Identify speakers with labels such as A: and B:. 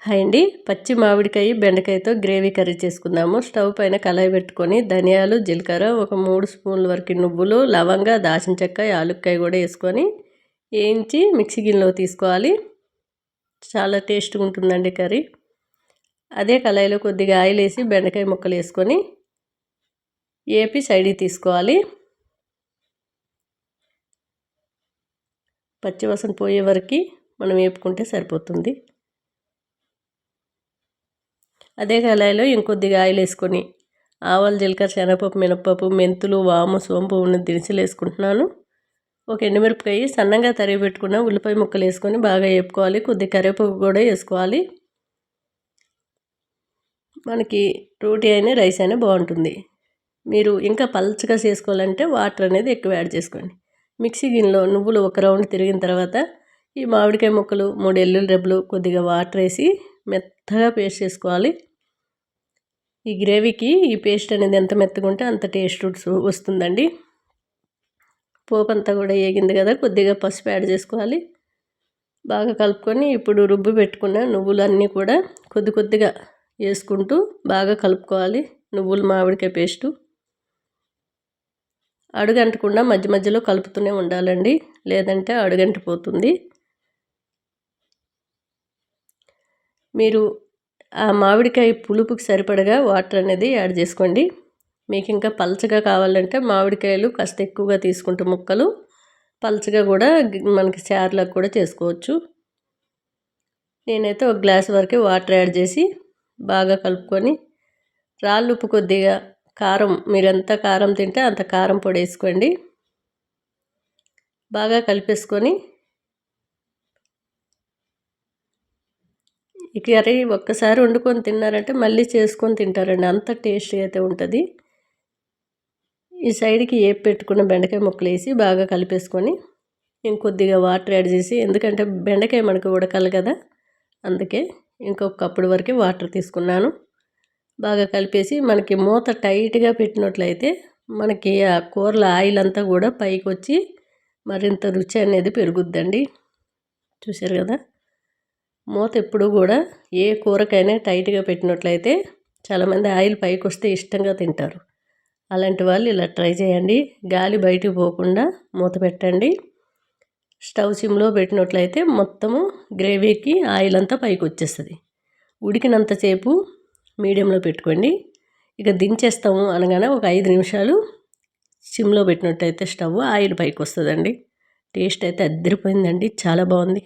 A: Hi అండి, పచ్చి మామిడికాయ బెండకాయతో గ్రేవీ కర్రీ చేసుకుందాము. స్టవ్ పైన కళాయి పెట్టుకొని ధనియాలు, జీలకర్ర, ఒక 3 స్పూన్ల వరకు నువ్వులు, లవంగ, దాల్చిన చెక్క, యాలుక్కాయ కూడా వేసుకొని వేయించి మిక్సీ గిన్నెలో తీసుకోవాలి. చాలా టేస్ట్గా ఉంటుందండి కర్రీ. అదే కళాయిలో కొద్దిగా ఆయిల్ వేసి బెండకాయ ముక్కలు వేసుకొని ఏపి సైడ్కి తీసుకోవాలి. పచ్చివాసన పోయే వరకు మనం వేపుకుంటే సరిపోతుంది. అదే కళాయిలో ఇంకొద్దిగా ఆయిల్ వేసుకొని ఆవాలు, జీలకర్ర, శనగపప్పు, మినపప్పు, మెంతులు, వాము, సోంపు ఉన్న దినుసులు వేసుకుంటున్నాను. ఒక ఎండుమిరపకాయ సన్నంగా తరిగి పెట్టుకున్న ఉల్లిపాయ ముక్కలు వేసుకొని బాగా వేపుకోవాలి. కొద్దిగా కరివేపాకు కూడా వేసుకోవాలి. మనకి రోటీ అయినా రైస్ అయినా బాగుంటుంది. మీరు ఇంకా పల్చగా చేసుకోవాలంటే వాటర్ అనేది ఎక్కువ యాడ్ చేసుకోండి. మిక్సీ గిన్నెలో నువ్వులు ఒక రౌండ్ తిరిగిన తర్వాత ఈ మామిడికాయ ముక్కలు, 3 ఎల్లుల్లి రెబ్బలు, కొద్దిగా వాటర్ వేసి మెత్తగా పేస్ట్ చేసుకోవాలి. ఈ గ్రేవీకి ఈ పేస్ట్ అనేది ఎంత మెత్తగా ఉంటే అంత టేస్ట్ వస్తుందండి. పోపు అంతా కూడా వేగింది కదా, కొద్దిగా పసుపు యాడ్ చేసుకోవాలి. బాగా కలుపుకొని ఇప్పుడు రుబ్బు పెట్టుకున్న నువ్వులన్నీ కూడా కొద్దిగా వేసుకుంటూ బాగా కలుపుకోవాలి. నువ్వులు మామిడికాయ పేస్టు అడుగంటకుండా మధ్య మధ్యలో కలుపుతూనే ఉండాలండి, లేదంటే అడుగంటిపోతుంది. మీరు ఆ మామిడికాయ పులుపుకి సరిపడగా వాటర్ అనేది యాడ్ చేసుకోండి. మీకు ఇంకా పల్చగా కావాలంటే మామిడికాయలు కాస్త ఎక్కువగా తీసుకుంటూ ముక్కలు పల్చగా కూడా మనకి చారులకు కూడా చేసుకోవచ్చు. నేనైతే ఒక గ్లాస్ వరకు వాటర్ యాడ్ చేసి బాగా కలుపుకొని రాళ్ళుప్పు, కొద్దిగా కారం, మీరు ఎంత కారం తింటే అంత కారం పొడి వేసుకోండి. బాగా కలిపేసుకొని ఈ కర్రీ ఒక్కసారి వండుకొని తిన్నారంటే మళ్ళీ చేసుకొని తింటారండి, అంత టేస్టీ అయితే ఉంటుంది. ఈ సైడ్కి వేపి పెట్టుకున్న బెండకాయ ముక్కలు వేసి బాగా కలిపేసుకొని ఇంకొద్దిగా వాటర్ యాడ్ చేసి, ఎందుకంటే బెండకాయ మనకు ఉడకాలి కదా, అందుకే ఇంకొక కప్పుడు వరకు వాటర్ తీసుకున్నాను. బాగా కలిపేసి మనకి మూత టైట్గా పెట్టినట్లయితే మనకి ఆ కూరల ఆయిల్ అంతా కూడా పైకి వచ్చి మరింత రుచి అనేది పెరుగుద్దండి. చూసారు కదా, మూత ఎప్పుడు కూడా ఏ కూరకైనా టైట్గా పెట్టినట్లయితే చాలామంది ఆయిల్ పైకి వస్తే ఇష్టంగా తింటారు. అలాంటి వాళ్ళు ఇలా ట్రై చేయండి. గాలి బయటకు పోకుండా మూత పెట్టండి. స్టవ్ సిమ్లో పెట్టినట్లయితే మొత్తము గ్రేవీకి ఆయిల్ అంతా పైకి వచ్చేస్తుంది. ఉడికినంతసేపు మీడియంలో పెట్టుకోండి. ఇక దించేస్తాము అనగానే ఒక 5 నిమిషాలు సిమ్లో పెట్టినట్టయితే స్టవ్ ఆయిల్ పైకి వస్తుందండి. టేస్ట్ అయితే అద్దరిపోయిందండి, చాలా బాగుంది.